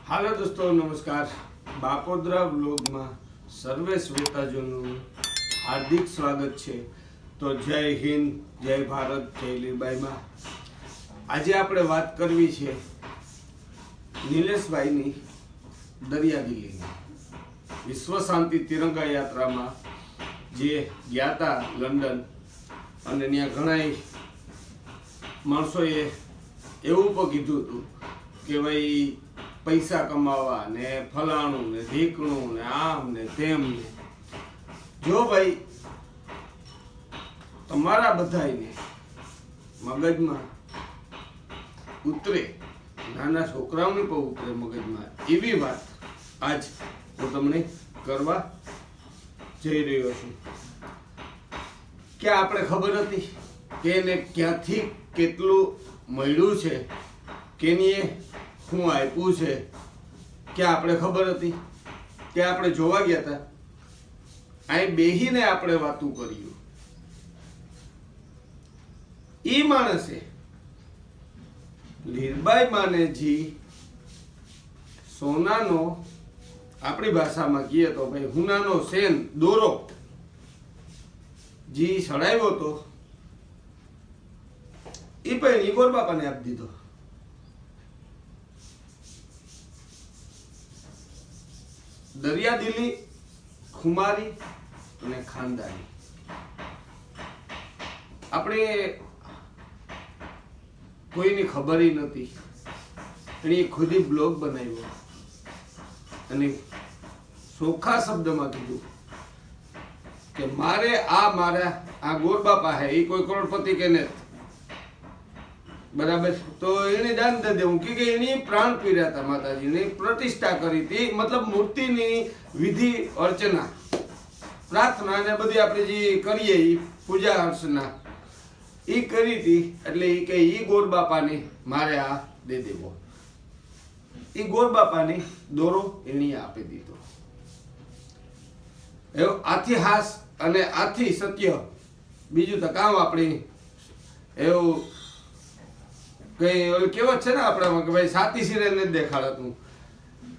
હાલો દોસ્તો, નમસ્કાર। બાપોદરા વ્લોગમાં સર્વે શ્વેતાજોનું હાર્દિક સ્વાગત છે। તો જય હિન્દ, જય ભારત, જય લીરબાઈમાં। આજે આપણે વાત કરવી છે નિલેશભાઈની દરિયાદિલીની। વિશ્વ શાંતિ તિરંગા યાત્રામાં જે ગયા હતા લંડન, અને ત્યાં ઘણા માણસોએ એવું પણ કીધું હતું કે ભાઈ પૈસા કમાવા ને ફલાણું ને ઢીકણું ને આમ ને તેમ ને। જો ભાઈ તમારા બધાને મગજમાં ઉતરે, નાના છોકરાઓને પણ ઉતરે મગજમાં, એવી વાત આજ હું તમને કરવા જઈ રહ્યો છું। કે આપણે ખબર હતી કે એને ક્યાંથી કેટલું મળ્યું છે, કેની શું આપ્યું છે, કે આપણે ખબર હતી કે આપણે જોવા ગયા હતા, અહીં બેહીને આપણે વાતું કર્યું। ઈ માણસે લીરબાઈ માનેજી સોનાનો, આપણી ભાષામાં કહીએ તો ભાઈ હુનાનો સેન દોરો જી સડાવ્યો હતો, એ પણ ઈગોર બાપાને આપી દીધો। દરિયાદિલી, ખુમારી અને ખાનદાની, આપણે કોઈની ખબર નથી। એણે ખુદ બ્લોગ બનાવ્યો અને ચોખ્ખા શબ્દમાં કીધું કે મારા આ ગોરબાપા હે, એ કોઈ કરોડપતિ કે નથી, બરાબર। તો એને દાન દે દેવું કે એની પ્રાણ પીર્યા હતા, માતાજીની પ્રતિષ્ઠા કરી હતી, મતલબ મૂર્તિની વિધિ અર્ચના, પ્રાર્થના ને બધી આપણે જે કરીએ એ પૂજા અર્ચના એ કરી હતી। એટલે એ કે ઈ ગોરબાપાને મારે આ દે દેવો, એ ગોરબાપાને દોરો એની આપી દીધો। એવું આથી હાસ અને આથી સત્ય, બીજું તો કામ આપણે એવું કઈ કહેવત છે ને આપણામાં કે ભાઈ સાતી સિરે નથી દેખાડતું,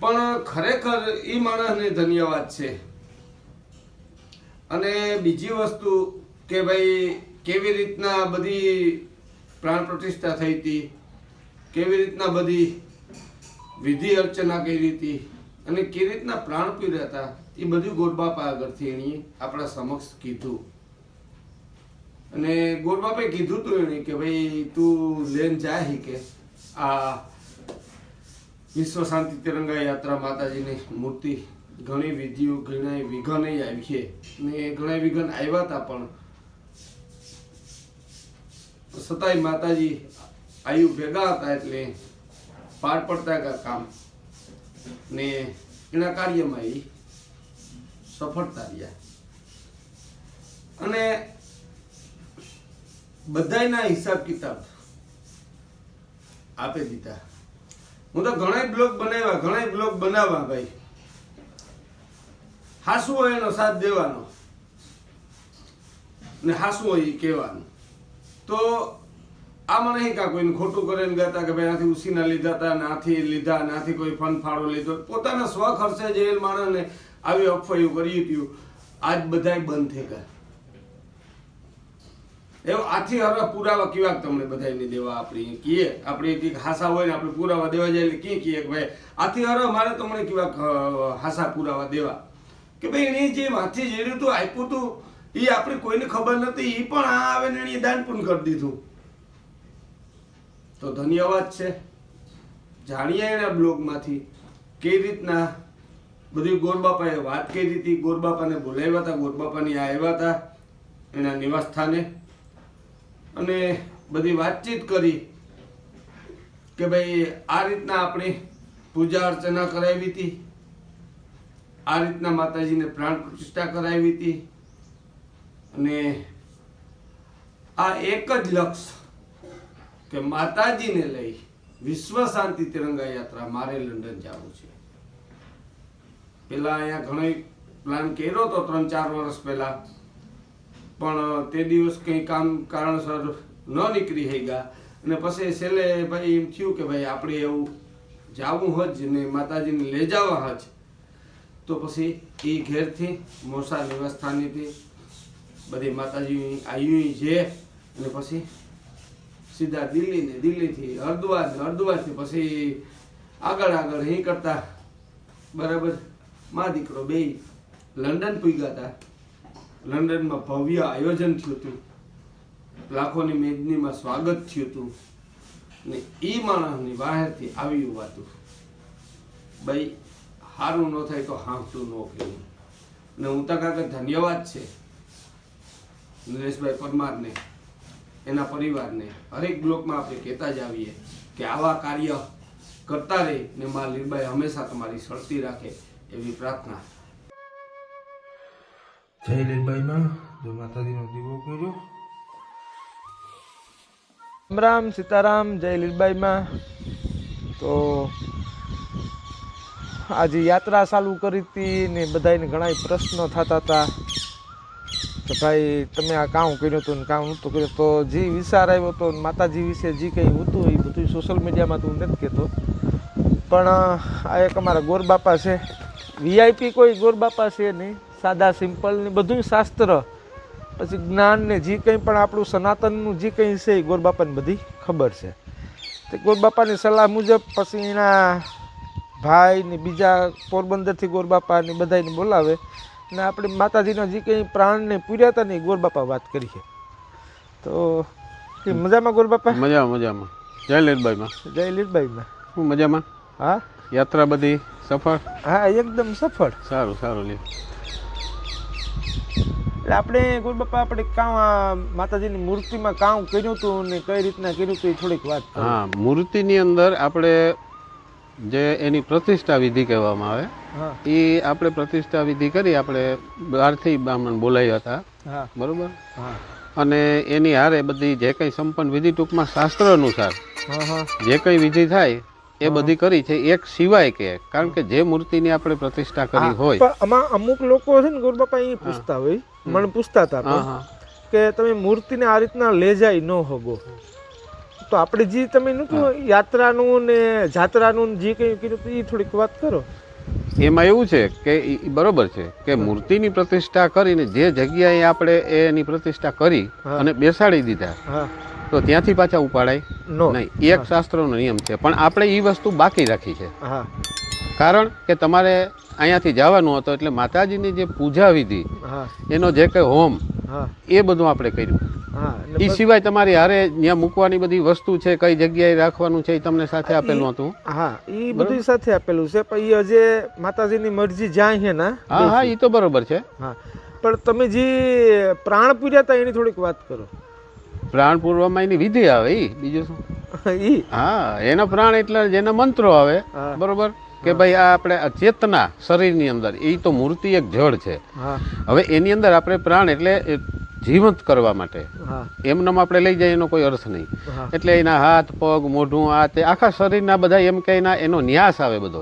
પણ ખરેખર એ માણસને ધન્યવાદ છે। અને બીજી વસ્તુ કે ભાઈ કેવી રીતના બધી પ્રાણ પ્રતિષ્ઠા થઈ હતી, કેવી રીતના બધી વિધિ અર્ચના કરી હતી અને કેવી રીતના પ્રાણ પીર્યા હતા, એ બધું ગોરબાપા આગળથી એણે આપણા સમક્ષ કીધું। અને ગોરબાપાએ કીધું તું એને કે ભાઈ તું લઈને જાય કે આ વિશ્વ શાંતિ તિરંગા યાત્રા માતાજીની મૂર્તિ ઘણી વિધિઓ, ઘણા વિઘન આવી છે ને ઘણા વિઘન આવ્યા હતા, પણ છતાંય માતાજી આયુ ભેગા હતા એટલે પાર પડતા ગયા કામ ને એના કાર્યમાં એ સફળતા રહ્યા। અને બધાયના હિસાબ કિતાબ આપી દીધા। હું તો ઘણા બ્લોગ બનાવવા ભાઈ, હાસું હોય એનો સાથ દેવાનો ને હાસું હોય એ કહેવાનું। તો આમાં નહીં કા કોઈને ખોટું કરીને ગાતા કે ભાઈ આથી ઉસીના લીધા હતા, નાથી લીધા, નાથી કોઈ ફન ફાળો લીધો, પોતાના સ્વ ખર્ચે જે માણસને આવી અફવાયું કર્યું હતું, આજ બધાય બંધ થઈ ગયા। એવું આથી હવે પુરાવા કેવા તમને બધાને દેવા, આપણે કહીએ આપણે કંઈક હાસા હોય ને આપણે પુરાવા દેવા જાય એટલે કહીએ કે ભાઈ આથી હવે મારે તમને કેવા હાસા પુરાવા દેવા કે ભાઈ એને જે માથી જેડ્યું હતું, આપ્યું હતું, એ આપણે કોઈને ખબર નથી, એ પણ આ આવે ને એને દાન પણ કરી દીધું। તો ધન્યવાદ છે। જાણીએ એના બ્લોગમાંથી કઈ રીતના બધી ગોરબાપાએ વાત કરી હતી, ગોરબાપાને બોલાવ્યા હતા, ગોરબાપાની આવ્યા હતા એના નિવાસ સ્થાને અને બધી વાતચીત કરી કે ભાઈ આ રીતના આપણે પૂજા અર્ચના કરાવી હતી, આ રીતના માતાજીને પ્રાણ પ્રતિષ્ઠા કરાવી હતી, અને આ એક જ લક્ષ્ય કે માતાજીને લઈ વિશ્વ શાંતિ તિરંગા યાત્રા મારે લંડન જવું છે। પેલા અહીંયા ઘણો પ્લાન કર્યો હતો 3-4 વર્ષ પહેલા, પણ તે દિવસ કંઈ કારણસર ન નીકળી ગયા, અને પછી છેલ્લે ભાઈ એમ થયું કે ભાઈ આપણે એવું જાવું હજ ને માતાજીને લઈ જવા હજ તો પછી એ ઘેરથી મોસા નિવાસસ્થાનેથી બધી માતાજીની આવ્યું છે અને પછી સીધા દિલ્હી ને દિલ્હીથી હરિદ્વાર ને હરિદ્વારથી પછી આગળ અહીં કરતા બરાબર મા દીકરો બે લંડન પૂગ્યા હતા. લંડનમાં ભવ્ય આયોજન થયું હતું, લાખોની મેદનીમાં સ્વાગત થયું હતું ને એ માણસની બહારથી આવ્યું હતું ભાઈ સારું ન થાય તો હાંફતું ન કહેવું. ને હું તો કાકા ધન્યવાદ છે નરેશભાઈ પરમારને, એના પરિવારને. હરેક બ્લોકમાં આપણે કહેતા જ આવીએ કે આવા કાર્ય કરતા રહે ને મા લીરબાઈ હંમેશા તમારી સળતી રાખે એવી પ્રાર્થના. જય લીરબાઈમાં, જો માતાજીનો દીવો કર્યો. રામ રામ સીતારામ, જય લીરબાઈમાં. તો આજે યાત્રા ચાલુ કરી હતી ને બધાને ઘણા પ્રશ્નો થતા હતા કે ભાઈ તમે આ કામ કર્યું હતું ને કામ નહોતું કર્યું. તો જે વિચાર આવ્યો હતો માતાજી વિશે જે કંઈ હતું એ બધું સોશિયલ મીડિયામાં તો હું નથી કહેતો, પણ આ એક અમારા ગોરબાપા છે, વીઆઈપી કોઈ ગોરબાપા છે નહીં, સાદા સિમ્પલ ને બધું શાસ્ત્ર પછી જ્ઞાન ને જે કંઈ પણ આપણું સનાતનનું જે કંઈ છે એ ગોરબાપાને બધી ખબર છે. તે ગોરબાપાની સલાહ મુજબ પછી એના ભાઈ ને બીજા પોરબંદરથી ગોરબાપા ને બધાને બોલાવે ને આપણે માતાજીના જે કંઈ પ્રાણને પૂર્યા હતા ને એ ગોરબાપા વાત કરીએ. તો એ મજામાં ગોરબાપા? મજામાં. જય લીરબાઈમાં. જય લીરબાઈમાં. હું મજામાં. હા, યાત્રા બધી સફળ? હા, એકદમ સફળ. સારું લે. એટલે આપણે ગોરબાપા આપણે કામ માતાજીની મૂર્તિમાં કામ કર્યું હતું ને કઈ રીતના કર્યું હતું એ થોડીક વાત. હા, મૂર્તિની અંદર આપણે જે એની પ્રતિષ્ઠા વિધિ કહેવામાં આવે એ આપણે પ્રતિષ્ઠા વિધિ કરી. આપણે બહારથી બ્રાહ્મણ બોલાવ્યા હતા, બરોબર, અને એની હારે બધી જે કંઈ સંપન્ન વિધિ, ટૂંકમાં શાસ્ત્ર અનુસાર જે કંઈ વિધિ થાય એ બધી કરી છે. એક સિવાય કે કારણ કે જે મૂર્તિની આપણે પ્રતિષ્ઠા કરી હોય, આમાં અમુક લોકો છે ને ગોરબાપા એ પૂછતા હોય, મને પૂછતા હતા કે તમે મૂર્તિને આ રીતના લઈ જાય ન હોગો, તો આપણે જે તમે યાત્રાનું ને જાત્રાનું જે કંઈ કીધું એ થોડીક વાત કરો. એમાં એવું છે કે બરોબર છે કે મૂર્તિની પ્રતિષ્ઠા કરીને જે જગ્યાએ આપણે એની પ્રતિષ્ઠા કરી અને બેસાડી દીધા તો ત્યાંથી પાછા ઉપાડાય નહીં. એક શાસ્ત્રનો નિયમ છે, પણ આપણે એ વસ્તુ બાકી રાખી છે. કારણ કે તમારે અહીંયાથી જવાનું હતો એટલે માતાજીની જે પૂજા વિધિ, એનો જે કંઈ હોમ એ બધું આપણે કર્યું. એ સિવાય તમારી હારે ત્યાં મૂકવાની બધી વસ્તુ છે, કઈ જગ્યાએ રાખવાનું છે એ તમને સાથે આપેલું હતું. હા, એ બધું સાથે આપેલું છે, પણ એ હજે માતાજીની મરજી જ્યાં છે ને. હા, એ તો બરોબર છે. હા, પણ તમે જે પ્રાણ પૂર્યા હતા એની થોડીક વાત કરો. પ્રાણ પૂરવામાં એની વિધિ આવે એ બીજું શું? હા, એના પ્રાણ એટલે જેના મંત્રો આવે, બરોબર, કે ભાઈ આ આપણે ચેતના શરીરની અંદર, એ તો મૂર્તિ એક જળ છે. હવે એની અંદર આપણે પ્રાણ એટલે જીવંત કરવા માટે એમનામ આપણે લઈ જાય એનો કોઈ અર્થ નહીં. એટલે એના હાથ, પગ, મોઢું, આ તે આખા શરીરના બધા એમ કે એનો ન્યાસ આવે બધો,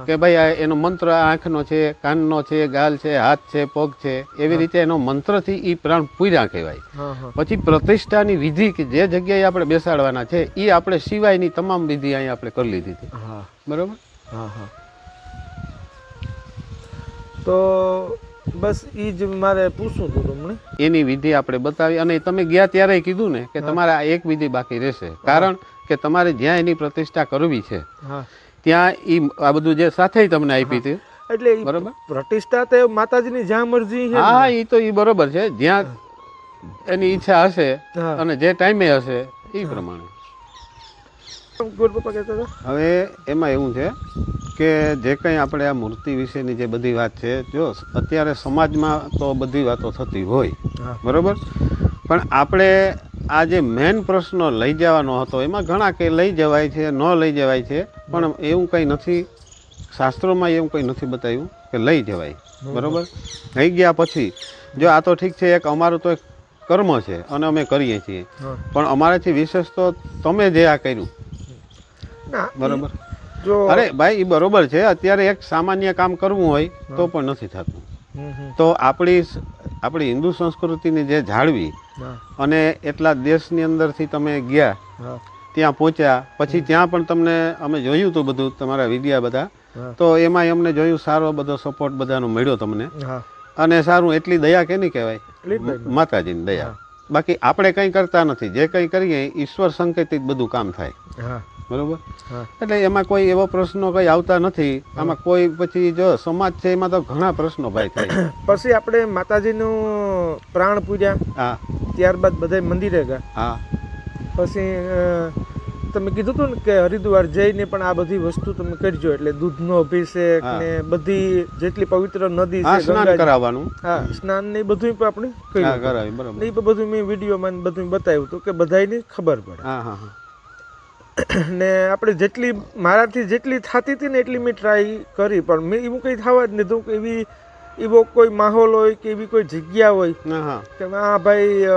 કે ભાઈ એનો મંત્ર આંખનો છે, કાનનો છે, ગાલ છે, હાથ છે, પગ છે, એવી રીતે એનો મંત્રથી એ પ્રાણ પૂર્યા કહેવાય. પછી પ્રતિષ્ઠાની વિધિ કે જે જગ્યાએ આપણે બેસાડવાના છે એ આપણે સિવાયની તમામ વિધિ અહીંયા આપણે કરી લીધી હતી, બરોબર. તો બસ એ જ મારે પૂછવું હતું તમને. એની વિધિ આપણે બતાવી અને તમે ગયા ત્યારે કીધું ને કે તમારે આ એક વિધિ બાકી રહેશે, કારણ કે તમારે જ્યાં એની પ્રતિષ્ઠા કરવી છે ત્યાં એ આ બધું જે સાથે તમને આપી હતી, એટલે બરોબર, પ્રતિષ્ઠા તો માતાજીની જ્યાં મરજી છે. હા, એ તો એ બરોબર છે, જ્યાં એની ઈચ્છા હશે અને જે ટાઈમે હશે એ પ્રમાણે. હવે એમાં એવું છે કે જે કંઈ આપણે આ મૂર્તિ વિશેની જે બધી વાત છે, જો અત્યારે સમાજમાં તો બધી વાતો થતી હોય, બરોબર, પણ આપણે આ જે મેન પ્રશ્ન લઈ જવાનો હતો એમાં ઘણા કે લઈ જવાય છે, ન લઈ જવાય છે, પણ એવું કંઈ નથી, શાસ્ત્રોમાં એવું કંઈ નથી બતાવ્યું કે લઈ જવાય, બરોબર. લઈ ગયા પછી જો આ તો ઠીક છે, એક અમારું તો એક કર્મ છે અને અમે કરીએ છીએ, પણ અમારાથી વિશેષ તો તમે જે આ કર્યું, બરોબર. અરે ભાઈ, એ બરોબર છે, અત્યારે એક સામાન્ય કામ કરવું હોય તો પણ નથી થતું. તો આપણી હિન્દુ સંસ્કૃતિની જે જાળવી અને એટલા દેશની અંદરથી તમે ગયા ત્યાં પહોંચ્યા પછી ત્યાં પણ તમને અમે જોયું હતું બધું તમારા વિડીયા બધા, તો એમાં અમને જોયું સારો બધો સપોર્ટ બધાનો મળ્યો તમને. હા અને સારું, એટલી દયા કેની કહેવાય? માતાજીની દયા. બાકી આપણે કંઈ કરતા નથી, જે કંઈ કરીએ ઈશ્વર સંકેતિત બધું કામ થાય. હા બરોબર. એટલે એમાં કોઈ એવો પ્રશ્નો કંઈ આવતા નથી. આમાં કોઈ પછી જો સમાજ છે એમાં તો ઘણા પ્રશ્નો ભાઈ થાય. પછી આપણે માતાજીનું પ્રાણ પૂજ્યા, હા, ત્યારબાદ બધા મંદિરે ગયા. હા, પછી તમે કીધું હતું ને કે હરિદ્વાર જઈને પણ આ બધી વસ્તુ તમે કરજો, એટલે દૂધનો અભિષેક ને બધી જેટલી પવિત્ર નદી હા, છે, સ્નાન ગંગા, કરાવવાનું. હા સ્નાન ને એ બધું પણ આપણે હા, કર્યું. કરાવી. બરોબર. એ બધું મેં વિડીયોમાં બધું બતાવ્યું હતું કે બધાને ખબર પડે. હા, હા, હા. ને આપણે જેટલી મારાથી જેટલી થતી હતી ને એટલી મેં ટ્રાય કરી, પણ મેં એવું કંઈ થવા જ નથી કે એવી એવો કોઈ માહોલ હોય કે એવી કોઈ જગ્યા હોય હા, હા. કે આ ભાઈ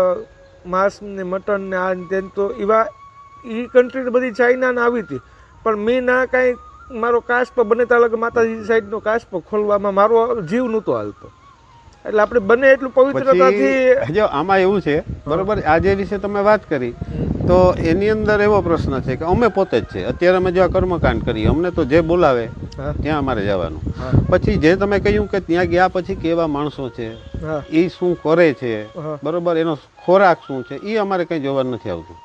માંસ ને મટન ને આ ને તે, તો એવા એ કન્ટ્રી બધી ચાઇના ને આવી હતી, પણ મેં ના કાંઈ મારો કાસ્પ બને ત્યાં લગે માતાજી સાઈડનો કાસ્પ ખોલવામાં મારો જીવ નહોતો હાલતો. એટલે આપણે બને એટલું પવિત્રતાથી. પછી જો આમાં એવું છે, બરોબર, આ જે વિશે તમે વાત કરી તો એની અંદર એવો પ્રશ્ન છે કે અમે પોતે જ છે અત્યારે અમે જો આ કર્મકાંડ કરીએ, અમને તો જે બોલાવે ત્યાં અમારે જવાનું. પછી જે તમે કહ્યું કે ત્યાં ગયા પછી કેવા માણસો છે, એ શું કરે છે, બરોબર, એનો ખોરાક શું છે, એ અમારે કંઈ જોવાનું નથી આવતું.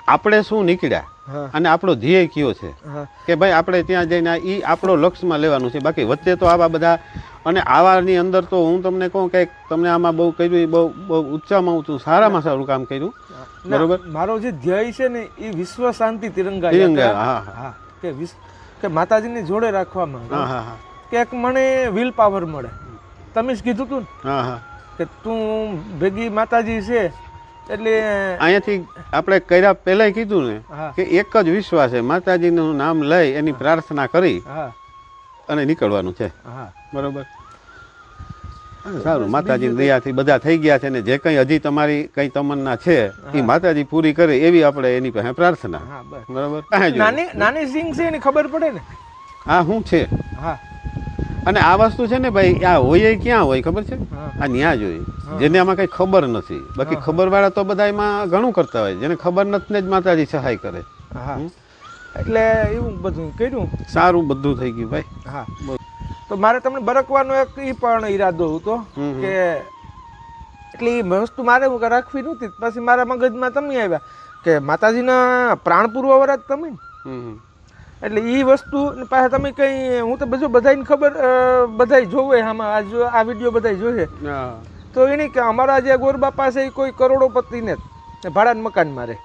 આપણે શું નીકળ્યા અને આપણો ધ્યેય કયો છે કે ભાઈ આપણે ત્યાં જઈને એ આપણો લક્ષ્યમાં લેવાનું છે. બાકી વચ્ચે તો આવા બધા અને આવાની અંદર તો હું તમને કહું કે તમને આમાં બહુ કર્યું, બહુ બહુ ઊંચામાં ઊંચું સારામાં સારું કામ કર્યું. બરોબર. મારો જે ધ્યેય છે ને એ વિશ્વ શાંતિ તિરંગા તિરંગા. યાત્રા. હા, હા. કે માતાજીની જોડે રાખવામાં હા, હા, હા. કે એક મને વિલ પાવર મળે. તમે જ કીધું તું હા, હા. કે તું ભેગી માતાજી છે એટલે અહીંયાથી આપણે કર્યા પહેલાં કીધું ને હા. કે એક જ વિશ્વાસ છે, માતાજીનું નામ લઈ એની પ્રાર્થના કરી હા અને નીકળવાનું છે. હા બરોબર. સારું, માતાજીની દયાથી બધા થઈ ગયા છે ને જે કંઈ હજી તમારી કંઈ તમન્ના છે એ માતાજી પૂરી કરે એવી આપણે એની પાસે પ્રાર્થના. હા બસ. બરોબર. નાની નાની સિંગ છે એની ખબર પડે ને. હા, શું છે. હા અને આ વસ્તુ છે ને ભાઈ, આ હોય ક્યાં હોય ખબર છે? આ ન્યા જ હોય, જેને આમાં કઈ ખબર નથી. બાકી ખબર વાળા તો બધા એમાં ઘણું કરતા હોય, જેને ખબર નથી ને જ માતાજી સહાય કરે. હા એટલે એવું બધું કર્યું. સારું, બધું થઈ ગયું ભાઈ. હા, તો મારે તમને બરકવાનો એક એ પણ ઈરાદો હતો કે એટલે એ વસ્તુ મારે હું રાખવી નહોતી. પછી મારા મગજમાં તમે આવ્યા કે માતાજીના પ્રાણ પૂરવાવાળા જ તમે. એટલે એ વસ્તુ પાછા તમે કંઈ હું તો બધું બધાને ખબર બધાય જોવે આમાં આ વિડીયો બધાય જોશે તો એને કે અમારા જે ગોરબા પાસે કોઈ કરોડોપતિ ને ભાડાના મકાનમાં રહે,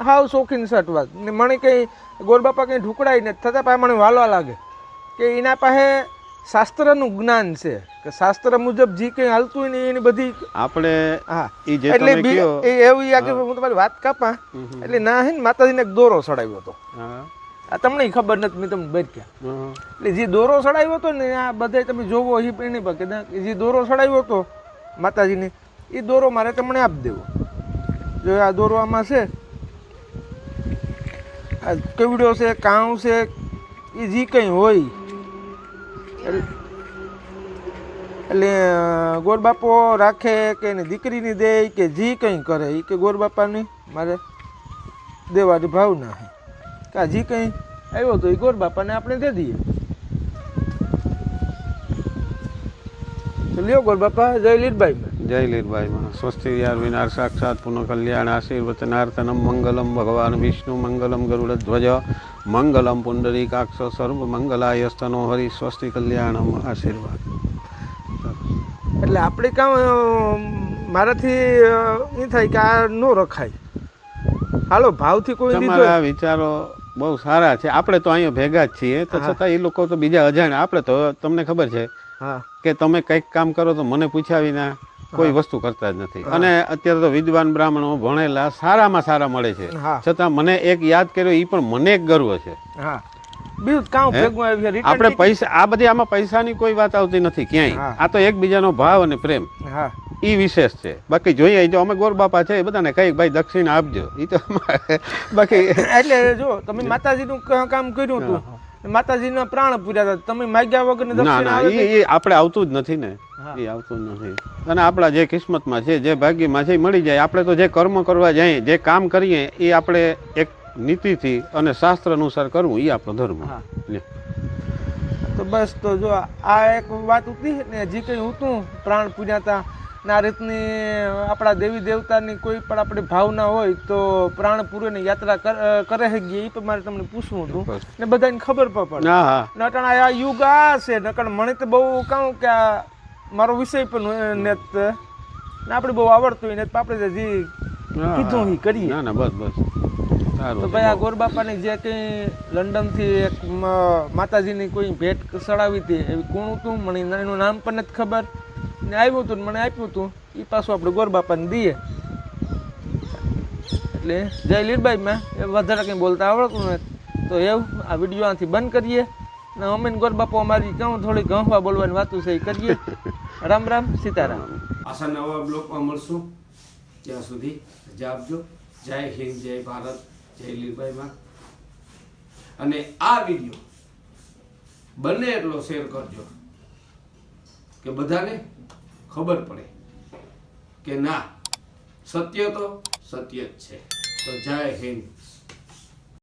હાવ શોખીન સટવા ને મને કંઈ ગોરબાપા કંઈ ઢુકડાય ને થતાં પાસે મને વાલવા લાગે કે એના પાસે શાસ્ત્રનું જ્ઞાન છે કે શાસ્ત્ર મુજબ જે કંઈ હાલતું હોય ને એની બધી આપણે. હા, એટલે એવી આગળ હું તમારી વાત કાપા એટલે ના હે ને માતાજીને એક દોરો ચડાવ્યો હતો. આ તમને ખબર નથી, મેં તમને બરક્યા. એટલે જે દોરો ચડાવ્યો હતો ને આ બધા તમે જોવો એ એની પર કે જે દોરો ચડાવ્યો હતો માતાજીને એ દોરો મારે તમને આપી દેવો. જો આ દોરો આમાં છે, આ કેવડો છે, કાઉ છે, એ જે કંઈ હોય એટલે ગોરબાપો રાખે કે એની દીકરીની દે કે જે કંઈ કરે એ કે ગોરબાપાની મારે દેવાની ભાવના છે કે હજી કંઈ આવ્યો તો એ ગોરબાપાને આપણે દે દઈએ. તો લ્યો ગોરબાપા, જય લીરબાઈમાં. જય લીરબાઈમાં. સ્વસ્તિ યાર વિનાર સાક્ષાત પુનઃ કલ્યાણ આશીર્વચનાર્થનમ મંગલમ ભગવાન વિષ્ણુ મંગલમ ગરુડ ધ્વજ મંગલમ પુંડરીકાક્ષ સર્વ મંગલાય સ્તનો હરિ સ્વસ્તિ કલ્યાણમ આશીર્વાદ. એટલે આપણે કામ મારાથી એ થાય કે આ ન રખાય. હાલો, ભાવથી કોઈ તમારા વિચારો બહુ સારા છે. આપણે તો અહીંયા ભેગા જ છીએ તો છતાં એ લોકો તો બીજા અજાણ્યા. આપણે તો તમને ખબર છે કે તમે કંઈક કામ કરો તો મને પૂછ્યા વિના કોઈ વસ્તુ કરતા જ નથી. અને અત્યારે તો વિદ્વાન બ્રાહ્મણો ભણેલા સારામાં સારા મળે છે, છતાં મને એક યાદ કર્યો એ પણ મને એક ગર્વ છે. આપણે પૈસા આ બધી આમાં પૈસાની કોઈ વાત આવતી નથી ક્યાંય. આ તો એકબીજાનો ભાવ અને પ્રેમ ઈ વિશેષ છે. બાકી જોઈએ જો અમે ગોરબાપા છે એ બધાને કઈ ભાઈ દક્ષિણા આપજો એ તો બાકી. એટલે જો તમે માતાજીનું કામ કર્યું હતું, માતાજીના પ્રાણ પૂર્યા હતા, તમે માગ્યા વગર ના એ આપણે આવતું જ નથી ને, એ આવતું જ નથી. અને આપણા જે કિસ્મતમાં છે, જે ભાગ્યમાં છે એ મળી જાય. આપણે તો જે કર્મ કરવા જઈએ, જે કામ કરીએ એ આપણે એક નીતિથી અને શાસ્ત્ર અનુસાર કરવું એ આપણો ધર્મ. હા. લે. તો બસ તો જો આ એક વાત હતી ને જે કંઈ હતું પ્રાણ પૂજાતા ને આ રીતની આપણા દેવી દેવતાની કોઈ પણ આપણી ભાવના હોય તો પ્રાણ પૂરીની યાત્રા કરે છે એ પણ મારે તમને પૂછવું હતું ને બધાને ખબર પણ પડે. હા હા નકણ આ યુગ આ છે નકણ મને તો બહુ કહું કે આ મારો વિષય પણ ને આપણે બહુ આવડતું હોય ને આપણે જે કીધું એ કરીએ. ના ના બસ બસ સારું. તો ભાઈ આ ગોરબાપાની જે કંઈ લંડનથી એક માતાજીની કોઈ ભેટ ચડાવી હતી એવી કોણ હતું મને એનું નામ પણ નથી ખબર ને આવ્યું હતું મને આપ્યું હતું એ પાછું આપણે ગોરબાપાને દઈએ. એટલે જય લીરબાઈમાં એ વધારે કંઈ બોલતા આવડતું નથી તો એવું આ વિડીયો આથી બંધ કરીએ ને અમે ગોરબાપા અમારી કહું થોડી ગંફા બોલવાની વાતું છે એ કરીએ. રામ રામ સીતારામ. આશા નવા બ્લોગમાં મળશું ત્યાં સુધી રજા આપજો. જય હિન્દ, જય ભારત, જય લીરબાઈમાં. અને આ વિડીયો બને એટલો શેર કરજો કે બધાને ખબર પડે કે ના સત્ય તો સત્ય જ છે. તો જય હિન્દ.